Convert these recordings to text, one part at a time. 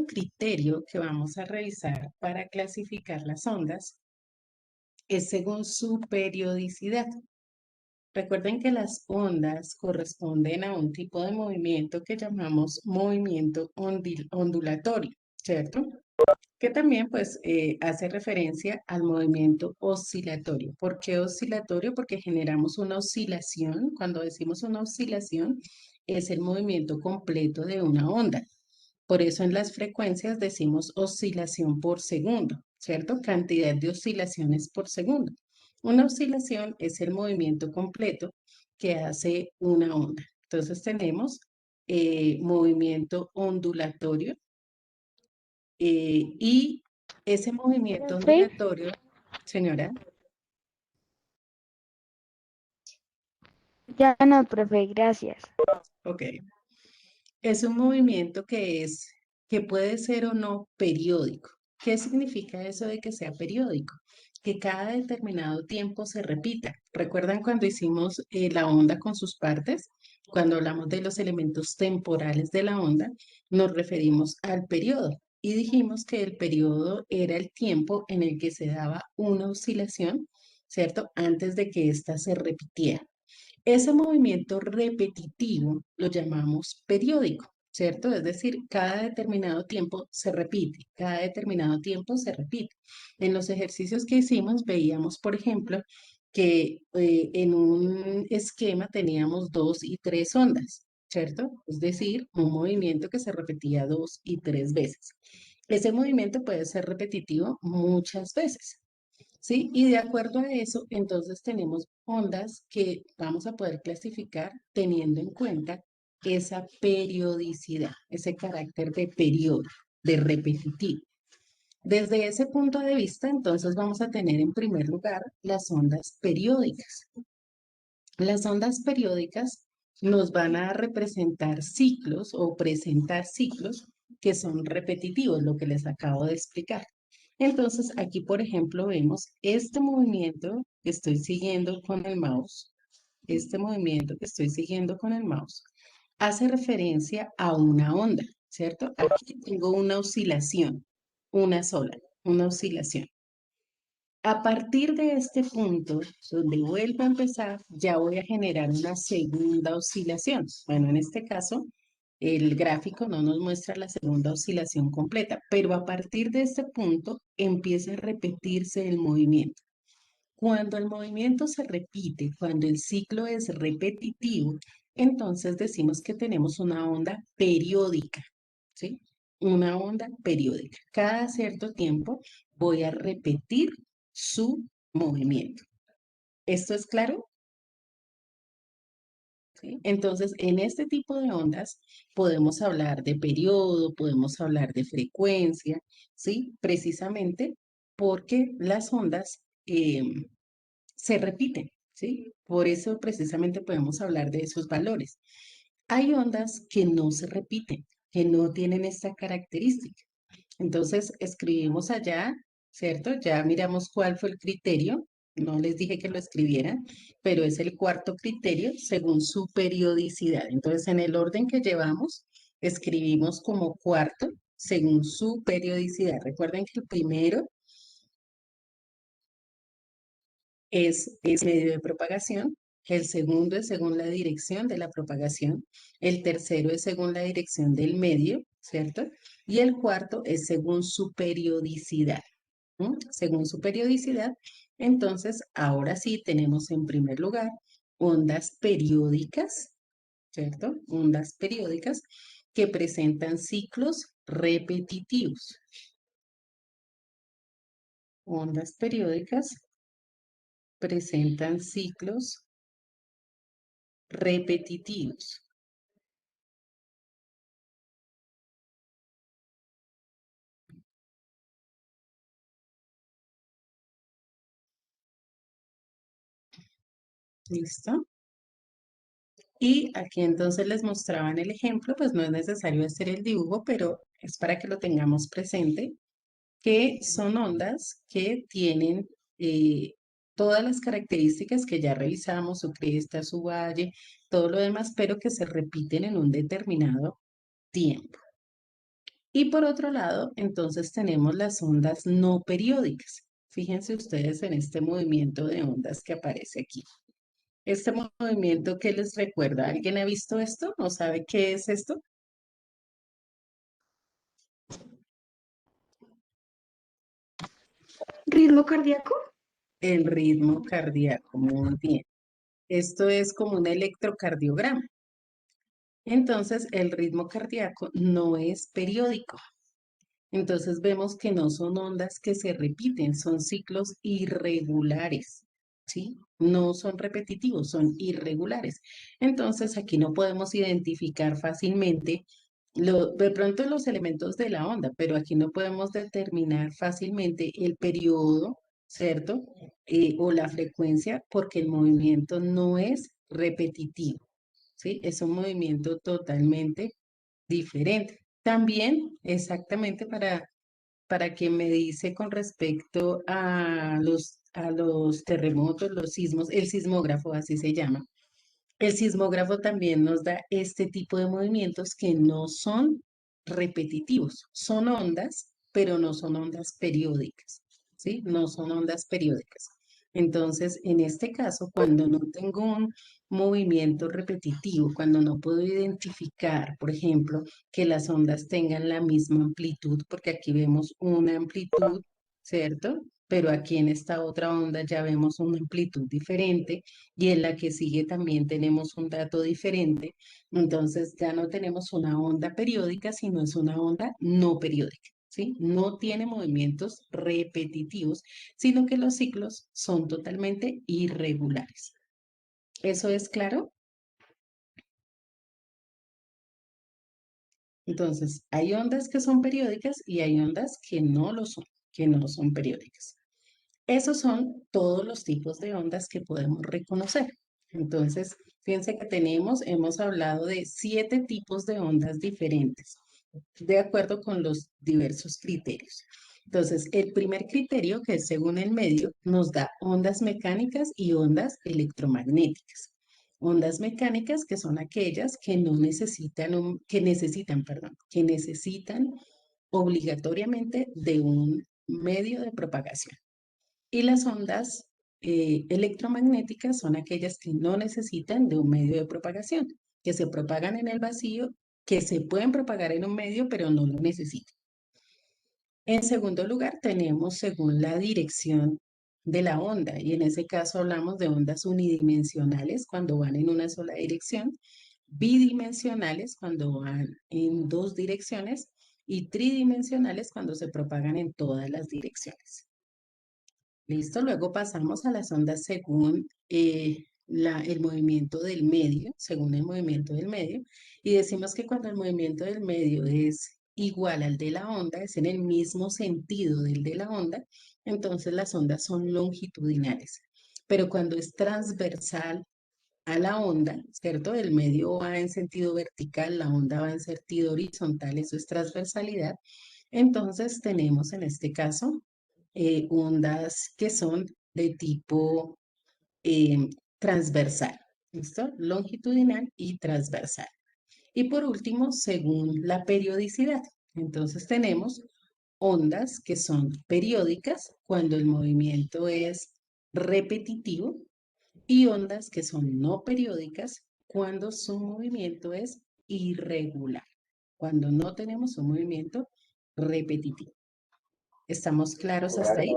segundo criterio que vamos a revisar para clasificar las ondas es según su periodicidad. Recuerden que las ondas corresponden a un tipo de movimiento que llamamos movimiento ondulatorio, ¿cierto? Que también pues hace referencia al movimiento oscilatorio. ¿Por qué oscilatorio? Porque generamos una oscilación. Cuando decimos una oscilación, es el movimiento completo de una onda. Por eso en las frecuencias decimos oscilación por segundo, ¿cierto? Cantidad de oscilaciones por segundo. Una oscilación es el movimiento completo que hace una onda. Entonces tenemos movimiento ondulatorio y ese movimiento Profe, ondulatorio, señora, ya no, profe, gracias. ok, es un movimiento que puede ser o no periódico. ¿Qué significa eso de que sea periódico? Que cada determinado tiempo se repita. ¿Recuerdan cuando hicimos la onda con sus partes? Cuando hablamos de los elementos temporales de la onda, nos referimos al periodo y dijimos que el periodo era el tiempo en el que se daba una oscilación, ¿cierto? Antes de que ésta se repitiera. Ese movimiento repetitivo lo llamamos periódico, ¿cierto? Es decir, cada determinado tiempo se repite, cada determinado tiempo se repite. En los ejercicios que hicimos veíamos, por ejemplo, que en un esquema teníamos dos y tres ondas, ¿cierto? Es decir, un movimiento que se repetía dos y tres veces. Ese movimiento puede ser repetitivo muchas veces. ¿Sí? Y de acuerdo a eso, entonces tenemos ondas que vamos a poder clasificar teniendo en cuenta esa periodicidad, ese carácter de periodo, de repetitivo. Desde ese punto de vista, entonces vamos a tener en primer lugar las ondas periódicas. Las ondas periódicas nos van a representar ciclos o presentar ciclos que son repetitivos, lo que les acabo de explicar. Entonces, aquí, por ejemplo, vemos este movimiento que estoy siguiendo con el mouse. Este movimiento que estoy siguiendo con el mouse hace referencia a una onda, ¿cierto? Aquí tengo una oscilación, una sola, una oscilación. A partir de este punto, donde vuelvo a empezar, ya voy a generar una segunda oscilación. Bueno, en este caso, el gráfico no nos muestra la segunda oscilación completa, pero a partir de este punto empieza a repetirse el movimiento. Cuando el movimiento se repite, cuando el ciclo es repetitivo, entonces decimos que tenemos una onda periódica, ¿sí? Una onda periódica. Cada cierto tiempo voy a repetir su movimiento. ¿Esto es claro? ¿Sí? Entonces, en este tipo de ondas podemos hablar de periodo, podemos hablar de frecuencia, ¿sí? Precisamente porque las ondas se repiten, ¿sí? Por eso precisamente podemos hablar de esos valores. Hay ondas que no se repiten, que no tienen esta característica. Entonces, escribimos allá, ¿cierto? Ya miramos cuál fue el criterio. No les dije que lo escribieran, pero es el cuarto criterio según su periodicidad. Entonces, en el orden que llevamos, escribimos como cuarto según su periodicidad. Recuerden que el primero es medio de propagación, el segundo es según la dirección de la propagación, el tercero es según la dirección del medio, ¿cierto? Y el cuarto es según su periodicidad. Según su periodicidad, entonces ahora sí tenemos en primer lugar ondas periódicas, ¿cierto? Ondas periódicas que presentan ciclos repetitivos. Ondas periódicas presentan ciclos repetitivos. ¿Listo? Y aquí entonces les mostraban el ejemplo, pues no es necesario hacer el dibujo, pero es para que lo tengamos presente, que son ondas que tienen todas las características que ya revisamos, su cresta, su valle, todo lo demás, pero que se repiten en un determinado tiempo. Y por otro lado, entonces tenemos las ondas no periódicas. Fíjense ustedes en este movimiento de ondas que aparece aquí. Este movimiento, ¿qué les recuerda? ¿Alguien ha visto esto? ¿No sabe qué es esto? ¿Ritmo cardíaco? El ritmo cardíaco, muy bien. Esto es como un electrocardiograma. Entonces, el ritmo cardíaco no es periódico. Entonces vemos que no son ondas que se repiten, son ciclos irregulares, ¿sí? No son repetitivos, son irregulares. Entonces aquí no podemos identificar fácilmente de pronto los elementos de la onda, pero aquí no podemos determinar fácilmente el periodo, ¿cierto? O la frecuencia, porque el movimiento no es repetitivo, ¿sí? Es un movimiento totalmente diferente. También, exactamente para quien me dice con respecto a los terremotos, los sismos, el sismógrafo, así se llama. El sismógrafo también nos da este tipo de movimientos que no son repetitivos, son ondas, pero no son ondas periódicas, ¿sí? No son ondas periódicas. Entonces, en este caso, cuando no tengo un movimiento repetitivo, cuando no puedo identificar, por ejemplo, que las ondas tengan la misma amplitud, porque aquí vemos una amplitud, ¿cierto? Pero aquí en esta otra onda ya vemos una amplitud diferente y en la que sigue también tenemos un dato diferente. Entonces ya no tenemos una onda periódica, sino es una onda no periódica, ¿sí? No tiene movimientos repetitivos, sino que los ciclos son totalmente irregulares. ¿Eso es claro? Entonces, hay ondas que son periódicas y hay ondas que no lo son, que no son periódicas. Esos son todos los tipos de ondas que podemos reconocer. Entonces, fíjense que hemos hablado de 7 tipos de ondas diferentes, de acuerdo con los diversos criterios. Entonces, el primer criterio, que es según el medio, nos da ondas mecánicas y ondas electromagnéticas. Ondas mecánicas que son aquellas que no necesitan, que necesitan obligatoriamente de un medio de propagación. Y las ondas electromagnéticas son aquellas que no necesitan de un medio de propagación, que se propagan en el vacío, que se pueden propagar en un medio, pero no lo necesitan. En segundo lugar, tenemos según la dirección de la onda, y en ese caso hablamos de ondas unidimensionales cuando van en una sola dirección, bidimensionales cuando van en dos direcciones y tridimensionales cuando se propagan en todas las direcciones. Listo, luego pasamos a las ondas según el movimiento del medio, según el movimiento del medio, y decimos que cuando el movimiento del medio es igual al de la onda, es en el mismo sentido del de la onda, entonces las ondas son longitudinales. Pero cuando es transversal a la onda, ¿cierto? El medio va en sentido vertical, la onda va en sentido horizontal, eso es transversalidad. Entonces tenemos en este caso ondas que son de tipo transversal, ¿listo? Longitudinal y transversal. Y por último, según la periodicidad. Entonces tenemos ondas que son periódicas cuando el movimiento es repetitivo y ondas que son no periódicas cuando su movimiento es irregular, cuando no tenemos un movimiento repetitivo. ¿Estamos claros hasta ahí?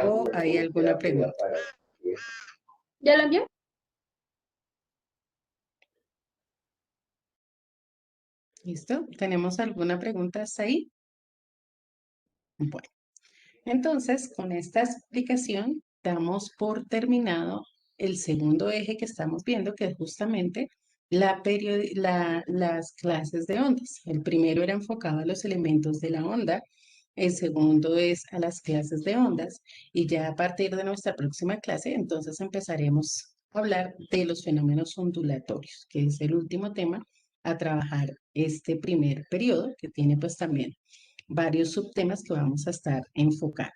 ¿O hay alguna pregunta? ¿Ya lo envió? ¿Listo? ¿Tenemos alguna pregunta hasta ahí? Bueno, entonces con esta explicación damos por terminado el segundo eje que estamos viendo, que es justamente las clases de ondas. El primero era enfocado a los elementos de la onda, el segundo es a las clases de ondas y ya a partir de nuestra próxima clase entonces empezaremos a hablar de los fenómenos ondulatorios, que es el último tema a trabajar este primer periodo, que tiene pues también varios subtemas que vamos a estar enfocando.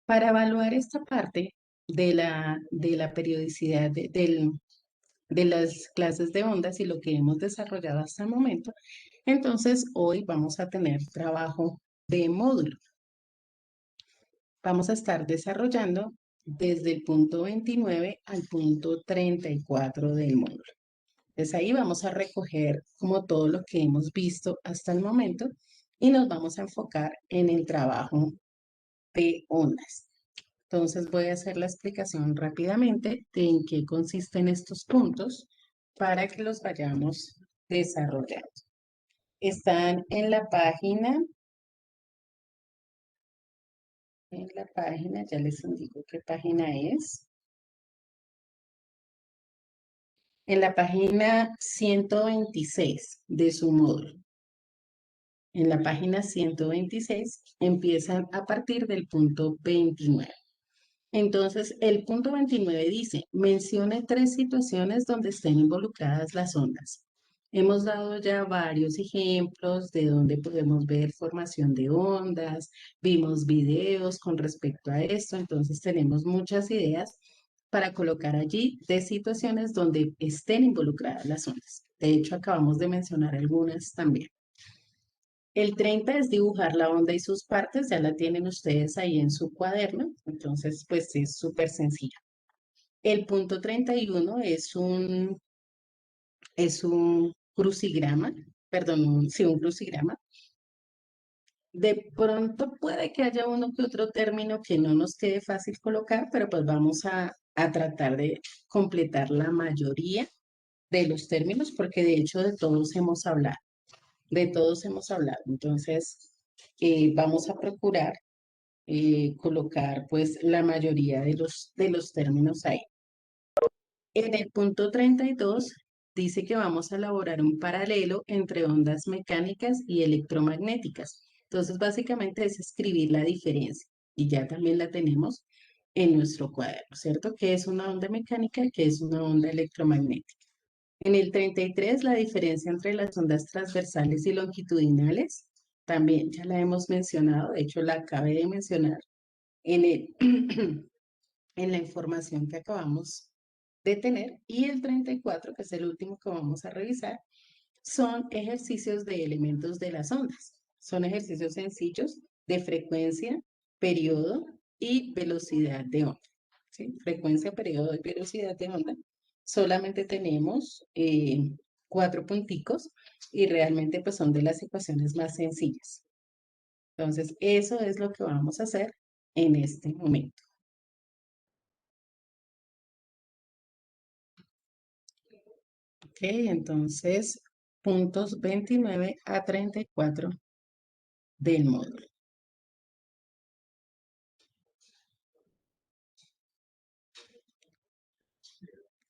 Para evaluar esta parte de la periodicidad de las clases de ondas y lo que hemos desarrollado hasta el momento. Entonces, hoy vamos a tener trabajo de módulo. Vamos a estar desarrollando desde el punto 29 al punto 34 del módulo. Entonces ahí vamos a recoger como todo lo que hemos visto hasta el momento y nos vamos a enfocar en el trabajo de ondas. Entonces voy a hacer la explicación rápidamente de en qué consisten estos puntos para que los vayamos desarrollando. Están en la página, ya les indico qué página es. En la página 126 de su módulo. En la página 126 empiezan a partir del punto 29. Entonces, el punto 29 dice, mencione 3 situaciones donde estén involucradas las ondas. Hemos dado ya varios ejemplos de donde podemos ver formación de ondas, vimos videos con respecto a esto, entonces tenemos muchas ideas para colocar allí de situaciones donde estén involucradas las ondas. De hecho, acabamos de mencionar algunas también. El 30 es dibujar la onda y sus partes, ya la tienen ustedes ahí en su cuaderno, entonces pues es súper sencillo. El punto 31 es un crucigrama, perdón, sí, un crucigrama. De pronto puede que haya uno que otro término que no nos quede fácil colocar, pero pues vamos a tratar de completar la mayoría de los términos, porque de hecho de todos hemos hablado. Entonces, vamos a procurar colocar pues la mayoría de los términos ahí. En el punto 32 dice que vamos a elaborar un paralelo entre ondas mecánicas y electromagnéticas. Entonces, básicamente es escribir la diferencia y ya también la tenemos en nuestro cuaderno, ¿cierto? ¿Qué es una onda mecánica y qué es una onda electromagnética? En el 33 la diferencia entre las ondas transversales y longitudinales, también ya la hemos mencionado, de hecho la acabé de mencionar en el, en la información que acabamos de tener. Y el 34, que es el último que vamos a revisar, son ejercicios de elementos de las ondas. Son ejercicios sencillos de frecuencia, periodo y velocidad de onda. ¿Sí? Frecuencia, periodo y velocidad de onda. Solamente tenemos 4 punticos y realmente pues son de las ecuaciones más sencillas. Entonces, eso es lo que vamos a hacer en este momento. Ok, entonces, puntos 29 a 34 del módulo.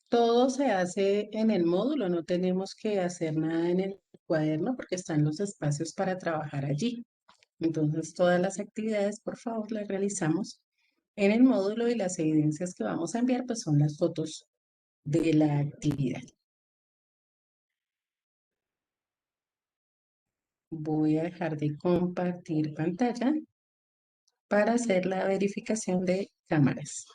Todo se hace en el módulo, no tenemos que hacer nada en el cuaderno porque están los espacios para trabajar allí. Entonces, todas las actividades, por favor, las realizamos en el módulo y las evidencias que vamos a enviar, pues son las fotos de la actividad. Voy a dejar de compartir pantalla para hacer la verificación de cámaras.